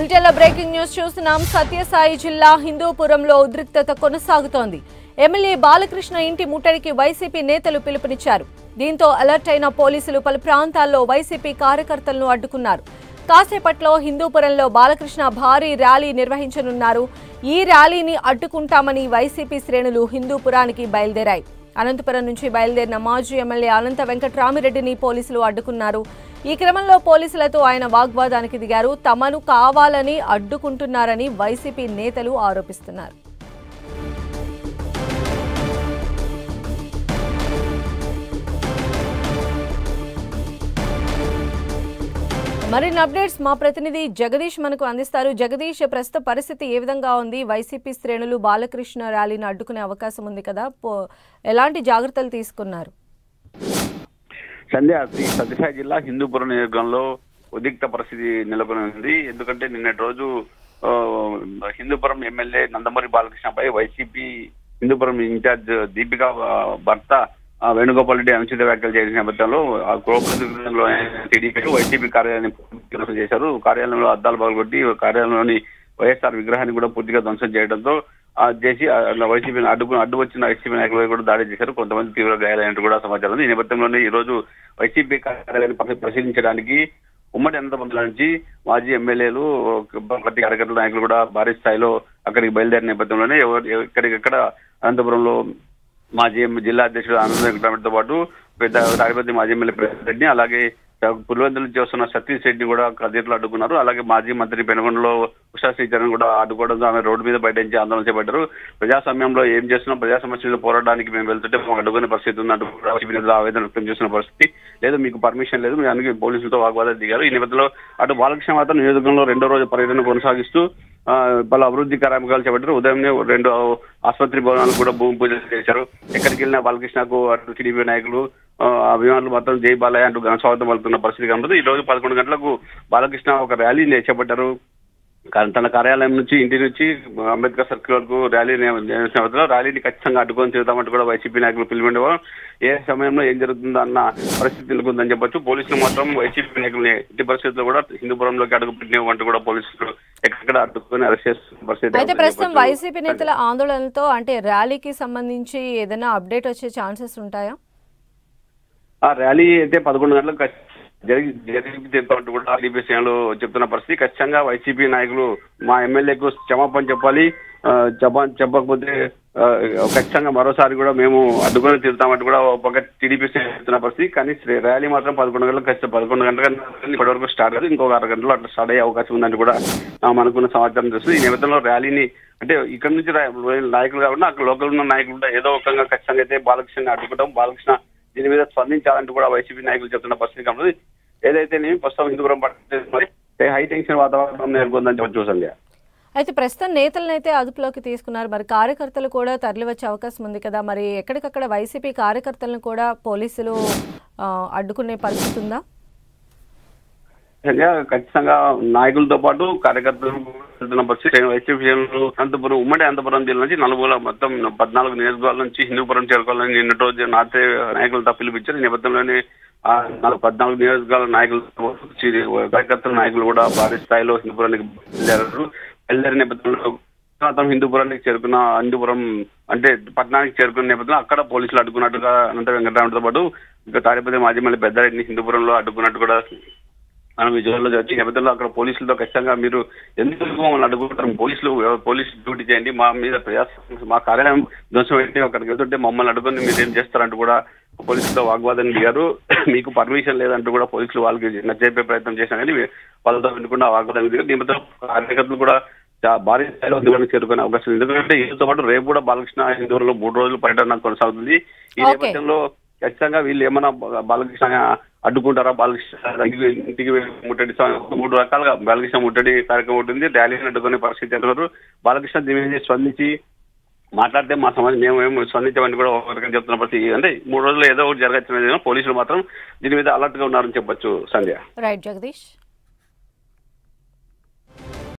బులెటిన్లో breaking news చూస్తున్నాం. సత్యసాయి జిల్లా హిందూపురంలో ఉద్రిక్తత కొనసాగుతోంది. ఎమ్మెల్యే బాలకృష్ణ ఇంటి ముట్టడికి వైసీపీ నేతలు పిలుపునిచ్చారు. దీంతో అలర్ట్ అయిన పోలీసులు పలు ప్రాంతాల్లో వైసీపీ కార్యకర్తలను అడ్డుకున్నారు. కాసేపట్లో హిందూపురంలో బాలకృష్ణ భారీ ర్యాలీ నిర్వహించనున్నారు. ఈ ర్యాలీని అడ్డుకుంటామని వైసీపీ శ్రేణులు హిందూపురానికి బయలుదేరాయి. అనంతపురం నుంచి బయలుదేరిన మాజీ ఎమ్మెల్యే అనంత వెంకట్రామిరెడ్డిని పోలీసులు అడ్డుకున్నారు. ఈ క్రమంలో పోలీసులతో ఆయన వాగ్వాదానికి దిగారు. తమను కావాలని అడ్డుకుంటున్నారని వైసీపీ నేతలు ఆరోపిస్తున్నారు. మరిన్ని అప్డేట్స్ మా ప్రతినిధి జగదీష్ మనకు అందిస్తారు. జగదీష్, ప్రస్తుత పరిస్థితి ఏ విధంగా ఉంది? వైసీపీ శ్రేణులు బాలకృష్ణ ర్యాలీని అడ్డుకునే అవకాశం ఉంది కదా, ఎలాంటి జాగ్రత్తలు తీసుకున్నారు? సంధ్య, సత్యసాయి జిల్లా హిందూపురం నియోజకవర్గంలో ఉద్రిక్త పరిస్థితి నెలకొని ఉంది. ఎందుకంటే నిన్నటి రోజు హిందూపురం ఎమ్మెల్యే నందమూరి బాలకృష్ణపై వైసీపీ హిందూపురం ఇన్ఛార్జ్ దీపిక భర్త వేణుగోపాల్ రెడ్డి అనుచిత వ్యాఖ్యలు చేసిన నేపథ్యంలో టీడీపీ వైసీపీ కార్యాలయాన్ని చేశారు. కార్యాలయంలో అద్దాలు పగలగొట్టి కార్యాలయంలోని వైఎస్ఆర్ విగ్రహాన్ని కూడా పూర్తిగా ధ్వంసం చేయడంతో చేసి వైసీపీని అడ్డు వచ్చిన వైసీపీ నాయకులు కూడా దాడి చేశారు. కొంతమంది తీవ్ర గాయాలైనట్టు కూడా సమాచారం ఉంది. ఈ నేపథ్యంలోనే ఈ రోజు వైసీపీ కార్యాలయాన్ని పరిశీలించడానికి ఉమ్మడి అనంతపురం నుంచి మాజీ ఎమ్మెల్యేలు, పార్టీ కార్యకర్తల నాయకులు కూడా భారీ స్థాయిలో అక్కడికి బయలుదేరిన నేపథ్యంలోనే ఎక్కడికెక్కడ అనంతపురంలో మాజీ జిల్లా అధ్యక్షుడు ఆనంద వెంకటరామితో పాటు పెద్ద తాడిపత్రి మాజీ ఎమ్మెల్యే ప్రెసిడెంట్ రెడ్డిని, అలాగే పులివెందుల నుంచి వస్తున్న సతీష్ రెడ్డిని కూడా కదిర్లో అడ్డుకున్నారు. అలాగే మాజీ మంత్రి పెనుగొండలో ఉషా శ్రీచరణ్ కూడా అడ్డుకోవడంతో ఆమె రోడ్డు మీద బయటించి ఆందోళన చేపట్టారు. ప్రజాస్వామ్యంలో ఏం చేస్తున్నాం, ప్రజా సమస్యలు పోరాడడానికి మేము వెళ్తుంటే మాకు అడ్డుకునే పరిస్థితి ఉందంటూ ఆవేదన వ్యక్తం చేస్తున్న పరిస్థితి. లేదు, మీకు పర్మిషన్ లేదు, మీరు అందుకే పోలీసులతో వాగ్వాదాలు దిగారు. ఈ నేపథ్యంలో అటు బాలకృష్ణ మాత్రం నియోజకవర్గంలో 2వ రోజు పర్యటన కొనసాగిస్తూ పలు అభివృద్ధి కార్యక్రమాలు చేపట్టారు. ఉదయంనే 2 ఆసుపత్రి భవనాలకు కూడా భూమి పూజలు చేశారు. ఎక్కడికి వెళ్ళినా బాలకృష్ణకు అటు టీడీపీ నాయకులు, అభిమానులు మాత్రం జై బాలయ్య అంటూ ఘన స్వాగతం పలుకుతున్న పరిస్థితి కనబడుతుంది. ఈ రోజు 11 గంటలకు బాలకృష్ణ ఒక ర్యాలీని చేపట్టారు. తన కార్యాలయం నుంచి ఇంటి నుంచి అంబేద్కర్ సర్కిల్ వరకు ర్యాలీని ఖచ్చితంగా అడ్డుకొని తిరుగుతామంటూ కూడా వైసీపీ నాయకులు పిలుపునివ్వడం, ఏ సమయంలో ఏం జరుగుతుందో అన్న పరిస్థితి నెలకొందని చెప్పొచ్చు. పోలీసులు మాత్రం వైసీపీ నాయకుల్ని ఎట్టి పరిస్థితుల్లో కూడా హిందూపురంలోకి అడుగు పెట్టినట్టు కూడా పోలీసులు ఎక్కడ అడ్డుకొని అరెస్ట్ చేస్తున్న పరిస్థితి. అయితే ప్రస్తుతం వైసీపీ నేతల ఆందోళనతో అంటే ర్యాలీకి సంబంధించి ఏదైనా అప్డేట్ వచ్చే ఛాన్సెస్ ఉంటాయా? ఆ ర్యాలీ అయితే 11 గంటలకు జరిగి కూడా టీడీపీ శ్రేణులు చెప్తున్న పరిస్థితి. ఖచ్చితంగా వైసీపీ నాయకులు మా ఎమ్మెల్యేకు క్షమాపణ చెప్పాలి, చెప్పకపోతే ఖచ్చితంగా మరోసారి కూడా మేము అడ్డుకొని తిరుగుతామంటూ కూడా ఒక టీడీపీ చెప్తున్న పరిస్థితి. కానీ ర్యాలీ మాత్రం 11 గంటలకు ఖచ్చితంగా 11 గంటల ఇప్పటి వరకు స్టార్ట్ కాదు, ఇంకొక 6 గంటలు అట్లా స్టార్ట్ అయ్యే అవకాశం ఉందని కూడా మనకున్న సమాచారం తెలుస్తుంది. ఈ నేపథ్యంలో ర్యాలీని అంటే ఇక్కడ నుంచి నాయకులు కాకుండా అక్కడ లోకల్ ఉన్న నాయకులు కూడా ఏదో ఒక ఖచ్చితంగా అయితే బాలకృష్ణ అడ్డుకుంటాం, బాలకృష్ణ దీని మీద స్పందించాలంటూ కూడా వైసీపీ నాయకులు చెప్తున్న పరిస్థితి కాబట్టి ఏదైతే నేను ప్రస్తుతం హిందూపురం పట్టిన హై టెన్షన్ వాతావరణం నెలకొందని చూసండి. అయితే ప్రస్తుతం నేతలనైతే అదుపులోకి తీసుకున్నారు, మరి కార్యకర్తలు కూడా తరలి వచ్చే అవకాశం ఉంది కదా, మరి ఎక్కడికక్కడ వైసీపీ కార్యకర్తలను కూడా పోలీసులు అడ్డుకునే పరిస్థితి ఉందా? ఖచ్చితంగా నాయకులతో పాటు కార్యకర్తలు వైసీపీ అనంతపురం ఉమ్మడి అనంతపురం జిల్లా నుంచి నలుగురు మొత్తం 14 నియోజకవర్గాల నుంచి హిందూపురం చేరుకోవాలని నిన్నటి రోజు నాటే నాయకులతో పిలిపించారు. ఈ నేపథ్యంలోనే 14 నియోజకవర్గాల నాయకులు కార్యకర్తల నాయకులు కూడా భారీ స్థాయిలో హిందూపురానికి బయలుదేరిన నేపథ్యంలో హిందూపురం అంటే పట్టణానికి చేరుకున్న నేపథ్యంలో అక్కడ పోలీసులు అడ్డుకున్నట్టుగా అనంత వెంకటరామతో పాటు ఇంకా తాడిపత్రి మాజీ మళ్ళీ పెద్దారెడ్డిని హిందూపురంలో అడ్డుకున్నట్టు కూడా మనం విజువల్లో వచ్చి నేపథ్యంలో అక్కడ పోలీసులతో ఖచ్చితంగా మీరు ఎందుకు మమ్మల్ని అడ్డుకుంటారు, పోలీసు డ్యూటీ చేయండి, మా మీద మా కార్యాలయం ధ్వంసం పెట్టి అక్కడికి వెళ్తుంటే మమ్మల్ని అడ్డుకొని మీరు ఏం చేస్తారంటూ కూడా పోలీసులతో వాగ్వాదం దిగారు. మీకు పర్మిషన్ లేదంటూ కూడా పోలీసులు వాళ్ళకి నచ్చజెప్పే ప్రయత్నం చేసినా కానీ వాళ్ళతో వినకుండా వాగ్వాదం దిగారు. దీంతో కార్యకర్తలు కూడా భారీ స్థాయిలో హిందూపురం చేరుకునే అవకాశం ఉంది. ఎందుకంటే వీళ్ళతో పాటు రేపు కూడా బాలకృష్ణ హిందూపురంలో 3 రోజులు పర్యటన కొనసాగుతుంది. ఈ నేపథ్యంలో ఖచ్చితంగా వీళ్ళు ఏమైనా బాలకృష్ణ అడ్డుకుంటారా, బాలకృష్ణ ఇంటికి ముట్టడి 3 రకాలుగా బాలకృష్ణ ముట్టడి కార్యక్రమం ఉంటుంది, ర్యాలీని అడ్డుకునే పరిస్థితి అంటున్నారు. బాలకృష్ణ దీని మీద స్పందించి మాట్లాడితే మా సమాజం మేము స్పందించామని కూడా ఒకరికి చెప్తున్న పరిస్థితి. అంటే 3 రోజుల్లో ఏదో ఒకటి జరగచ్చు. పోలీసులు మాత్రం దీని మీద అలర్ట్ గా ఉన్నారని చెప్పొచ్చు. సంధ్య. రైట్ జగదీష్.